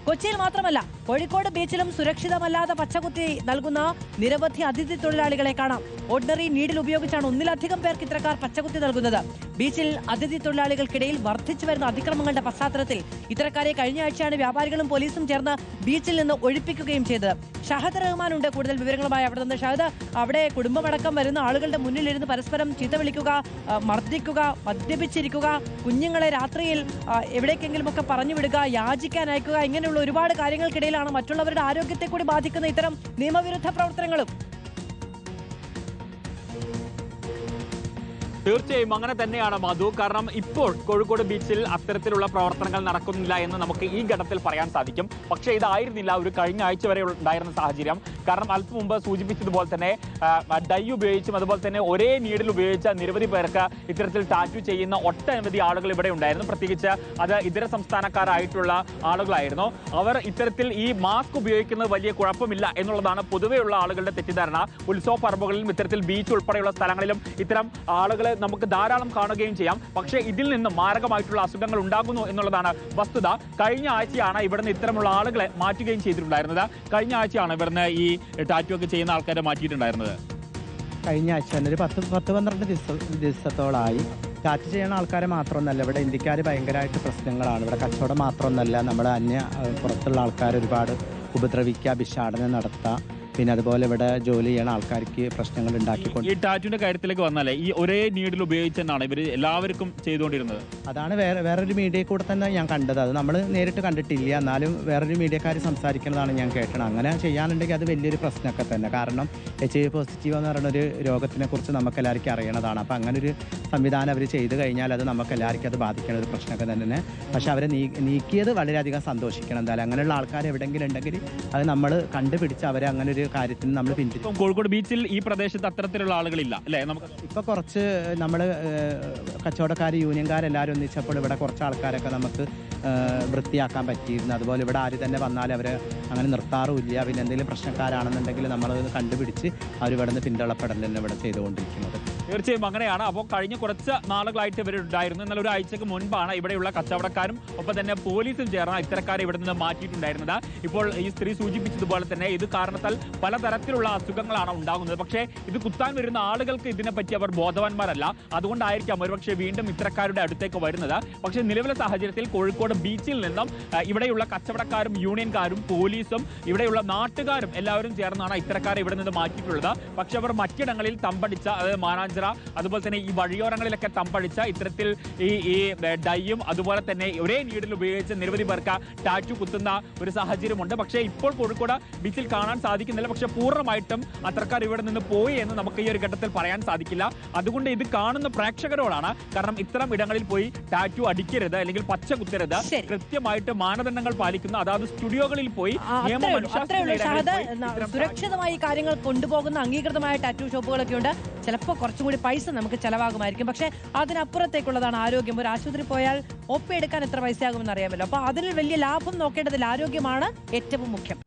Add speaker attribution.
Speaker 1: കൊച്ചിയിൽ മാത്രമല്ല കോഴിക്കോട് ബീച്ചിലും സുരക്ഷിതമല്ലാതെ പച്ചകുത്തി നൽകുന്ന നിരവധി അതിഥി തൊഴിലാളികളെ കാണാം. ഓർഡിനറി നീഡിൽ ഉപയോഗിച്ചാണ് ഒന്നിലധികം പേർക്ക് ഇത്തരക്കാർ പച്ചകുത്തി നൽകുന്നത്. ബീച്ചിൽ അതിഥി തൊഴിലാളികൾക്കിടയിൽ വർദ്ധിച്ചു വരുന്ന അതിക്രമങ്ങളുടെ പശ്ചാത്തലത്തിൽ ഇത്തരക്കാരെ കഴിഞ്ഞ ആഴ്ചയാണ് വ്യാപാരികളും പോലീസും ചേർന്ന് ബീച്ചിൽ നിന്ന് ഒഴിപ്പിക്കുകയും ചെയ്തത്. ഷഹദ് റഹ്മാൻ ഉണ്ട് കൂടുതൽ വിവരങ്ങളുമായി അവിടെ നിന്ന്. ഷഹദ്, അവിടെ കുടുംബമടക്കം വരുന്ന ആളുകളുടെ മുന്നിലിരുന്ന് പരസ്പരം ചീത്ത വിളിക്കുക, മർദ്ദിക്കുക, മദ്യപിച്ചിരിക്കുക, കുഞ്ഞുങ്ങളെ രാത്രിയിൽ എവിടേക്കെങ്കിലുമൊക്കെ പറഞ്ഞു വിടുക, യാചിക്കാൻ അയക്കുക, ഇങ്ങനെയുള്ള ഒരുപാട് കാര്യങ്ങൾക്കിടയിലാണ് മറ്റുള്ളവരുടെ ആരോഗ്യത്തെ കൂടി ബാധിക്കുന്ന ഇത്തരം നിയമവിരുദ്ധ പ്രവർത്തനങ്ങളും.
Speaker 2: തീർച്ചയായും അങ്ങനെ തന്നെയാണ് മധു. കാരണം ഇപ്പോൾ കോഴിക്കോട് ബീച്ചിൽ അത്തരത്തിലുള്ള പ്രവർത്തനങ്ങൾ നടക്കുന്നില്ല എന്ന് നമുക്ക് ഈ ഘട്ടത്തിൽ പറയാൻ സാധിക്കും. പക്ഷേ ഇതായിരുന്നില്ല ഒരു കഴിഞ്ഞ ആഴ്ച വരെ ഉണ്ടായിരുന്ന സാഹചര്യം. കാരണം അല്പം മുമ്പ് സൂചിപ്പിച്ചതുപോലെ തന്നെ ഡൈ ഉപയോഗിച്ചും അതുപോലെ തന്നെ ഒരേ നീഡിൽ ഉപയോഗിച്ച നിരവധി പേർക്ക് ഇത്തരത്തിൽ ടാറ്റു ചെയ്യുന്ന ഒട്ടനവധി ആളുകൾ ഇവിടെ ഉണ്ടായിരുന്നു. പ്രത്യേകിച്ച് അത് ഇതര സംസ്ഥാനക്കാരായിട്ടുള്ള ആളുകളായിരുന്നു. അവർ ഇത്തരത്തിൽ ഈ മാസ്ക് ഉപയോഗിക്കുന്നത് വലിയ കുഴപ്പമില്ല എന്നുള്ളതാണ് പൊതുവെയുള്ള ആളുകളുടെ തെറ്റിദ്ധാരണ. ഉത്സവ പറമ്പുകളിലും ഇത്തരത്തിൽ ബീച്ച് ഉൾപ്പെടെയുള്ള സ്ഥലങ്ങളിലും ഇത്തരം ആളുകളെ നമുക്ക് ധാരാളം കാണുകയും ചെയ്യാം. പക്ഷേ ഇതിൽ നിന്ന് മാരകമായിട്ടുള്ള അസുഖങ്ങൾ ഉണ്ടാകുന്നു എന്നുള്ളതാണ് വസ്തുത. കഴിഞ്ഞ ആഴ്ചയാണ് ഇവിടുന്ന് ഇത്തരമുള്ള ആളുകളെ മാറ്റുകയും ചെയ്തിട്ടുണ്ടായിരുന്നത്. കഴിഞ്ഞ ആഴ്ചയാണ് ഇവിടുന്ന് ഈ ടാറ്റു ഒക്കെ ചെയ്യുന്ന ആൾക്കാരെ മാറ്റിയിട്ടുണ്ടായിരുന്നത്.
Speaker 3: കഴിഞ്ഞ ആഴ്ച ഒരു 10-12 ദിവസത്തോളമായി ടാറ്റു ചെയ്യുന്ന ആൾക്കാരെ മാത്രമൊന്നല്ല, ഇവിടെ ഇന്ത്യക്കാർ ഭയങ്കരമായിട്ട് പ്രശ്നങ്ങളാണ്. ഇവിടെ കച്ചവടം മാത്രമൊന്നല്ല, നമ്മുടെ പുറത്തുള്ള ആൾക്കാർ ഒരുപാട് ഉപദ്രവിക്കുക, ഭിക്ഷാടനം നടത്തുക, പിന്നെ അതുപോലെ ഇവിടെ ജോലി ചെയ്യുന്ന ആൾക്കാർക്ക് പ്രശ്നങ്ങൾ ഉണ്ടാക്കിക്കൊണ്ട്.
Speaker 2: ഈ ടാറ്റുവിന്റെ കാര്യത്തിലേക്ക് വന്നാലേ ഈ ഒരേ നീഡിൽ ഉപയോഗിച്ചെന്നാണ് ഇവർ എല്ലാവർക്കും ചെയ്തുകൊണ്ടിരുന്നത്.
Speaker 3: അതാണ് വേറൊരു മീഡിയയിൽ കൂടെ തന്നെ ഞാൻ കണ്ടത്. അത് നമ്മൾ നേരിട്ട് കണ്ടിട്ടില്ല, എന്നാലും വേറൊരു മീഡിയക്കാർ സംസാരിക്കുന്നതാണ് ഞാൻ കേട്ടത്. അങ്ങനെ ചെയ്യാനുണ്ടെങ്കിൽ അത് വലിയൊരു പ്രശ്നമൊക്കെ തന്നെ. കാരണം HIV പോസിറ്റീവ് എന്ന് പറയുന്നൊരു രോഗത്തിനെ കുറിച്ച് നമുക്ക് എല്ലാവർക്കും അറിയണതാണ്. അപ്പം അങ്ങനെ ഒരു സംവിധാനം അവർ ചെയ്തു കഴിഞ്ഞാൽ അത് നമുക്ക് എല്ലാവർക്കും അത് ബാധിക്കുന്ന ഒരു പ്രശ്നമൊക്കെ തന്നെ. പക്ഷെ അവരെ നീക്കിയത് വളരെയധികം സന്തോഷിക്കണം. എന്തായാലും അങ്ങനെയുള്ള ആൾക്കാർ എവിടെയെങ്കിലും ഉണ്ടെങ്കിൽ അത് നമ്മൾ കണ്ടുപിടിച്ച് അവരെ അങ്ങനെ ഒരു കാര്യത്തിന് നമ്മൾ പിന്തിരിക്കും.
Speaker 2: കോഴിക്കോട് ബീച്ചിൽ ഈ പ്രദേശത്ത് അത്തരത്തിലുള്ള ആളുകളില്ല അല്ലേ? നമുക്ക്
Speaker 3: ഇപ്പോൾ കുറച്ച് നമ്മൾ കച്ചവടക്കാർ യൂണിയൻകാരെല്ലാവരും ഒന്നിച്ചപ്പോൾ ഇവിടെ കുറച്ച് ആൾക്കാരൊക്കെ നമുക്ക് വൃത്തിയാക്കാൻ പറ്റിയിരുന്നു. അതുപോലെ ഇവിടെ ആര് തന്നെ വന്നാൽ അവരെ അങ്ങനെ നിർത്താറുമില്ല. പിന്നെ എന്തെങ്കിലും പ്രശ്നക്കാരാണെന്നുണ്ടെങ്കിൽ നമ്മളത് കണ്ടുപിടിച്ച് അവർ ഇവിടെ നിന്ന് പിന്തള്ളപ്പെടൽ തന്നെ ഇവിടെ ചെയ്തുകൊണ്ടിരിക്കുന്നത്.
Speaker 2: തീർച്ചയായും അങ്ങനെയാണ്. അപ്പോൾ കഴിഞ്ഞ കുറച്ച് നാളുകളായിട്ട് ഇവരുണ്ടായിരുന്നു. എന്നാൽ ഒരാഴ്ചക്ക് മുൻപാണ് ഇവിടെയുള്ള കച്ചവടക്കാരും ഒപ്പം തന്നെ പോലീസും ചേർന്ന് ഇത്തരക്കാരെ ഇവിടെ നിന്ന് മാറ്റിയിട്ടുണ്ടായിരുന്നത്. ഇപ്പോൾ ഈ സ്ത്രീ സൂചിപ്പിച്ചതുപോലെ തന്നെ ഇത് കാരണത്താൽ പലതരത്തിലുള്ള അസുഖങ്ങളാണ് ഉണ്ടാകുന്നത്. പക്ഷേ ഇത് കുത്താൻ വരുന്ന ആളുകൾക്ക് ഇതിനെപ്പറ്റി അവർ ബോധവാന്മാരല്ല. അതുകൊണ്ടായിരിക്കാം ഒരുപക്ഷെ വീണ്ടും ഇത്തരക്കാരുടെ അടുത്തേക്ക് വരുന്നത്. പക്ഷേ നിലവിലെ സാഹചര്യത്തിൽ കോഴിക്കോട് ബീച്ചിൽ നിന്നും ഇവിടെയുള്ള കച്ചവടക്കാരും യൂണിയൻകാരും പോലീസും ഇവിടെയുള്ള നാട്ടുകാരും എല്ലാവരും ചേർന്നാണ് ഇത്തരക്കാരെ ഇവിടെ നിന്ന് മാറ്റിയിട്ടുള്ളത്. പക്ഷെ അവർ മറ്റിടങ്ങളിൽ തമ്പടിച്ച, അതായത് മാനാഞ്ചിറ അതുപോലെ തന്നെ ഈ വഴിയോരങ്ങളിലൊക്കെ തമ്പടിച്ച ഇത്തരത്തിൽ ഈ ഡൈയും അതുപോലെ തന്നെ ഒരേ നീഡിൽ ഉപയോഗിച്ച് നിരവധി പേർക്ക് ടാറ്റു കുത്തുന്ന ഒരു സാഹചര്യമുണ്ട്. പക്ഷേ ഇപ്പോൾ കോഴിക്കോട് ബീച്ചിൽ കാണാൻ സാധിക്കുന്നില്ല. പക്ഷെ പൂർണ്ണമായിട്ടും അത്തരക്കാർ ഇവിടെ നിന്ന് പോയി എന്ന് നമുക്ക് ഈ ഒരു ഘട്ടത്തിൽ പറയാൻ സാധിക്കില്ല. അതുകൊണ്ട് ഇത് കാണുന്ന പ്രേക്ഷകരോടാണ്, കാരണം ഇത്തരം ഇടങ്ങളിൽ പോയി ടാറ്റു അടിക്കരുത് അല്ലെങ്കിൽ പച്ച കുത്തരുത്, കൃത്യമായിട്ട് മാനദണ്ഡങ്ങൾ പാലിക്കുന്ന അതായത് സ്റ്റുഡിയോകളിൽ പോയി
Speaker 1: സുരക്ഷിതമായി കാര്യങ്ങൾ കൊണ്ടുപോകുന്ന അംഗീകൃതമായ ടാറ്റു ഷോപ്പുകളൊക്കെ ഉണ്ട്. ചിലപ്പോൾ കുറച്ചും കൂടി പൈസ നമുക്ക് ചെലവാകുമായിരിക്കും. പക്ഷെ അതിനപ്പുറത്തേക്കുള്ളതാണ് ആരോഗ്യം. ഒരു ആശുപത്രി പോയാൽ ഒപ്പി എടുക്കാൻ എത്ര പൈസയാകുമെന്ന് അറിയാമല്ലോ. അപ്പൊ അതിൽ വലിയ ലാഭം നോക്കേണ്ടതിൽ ആരോഗ്യമാണ് ഏറ്റവും മുഖ്യം.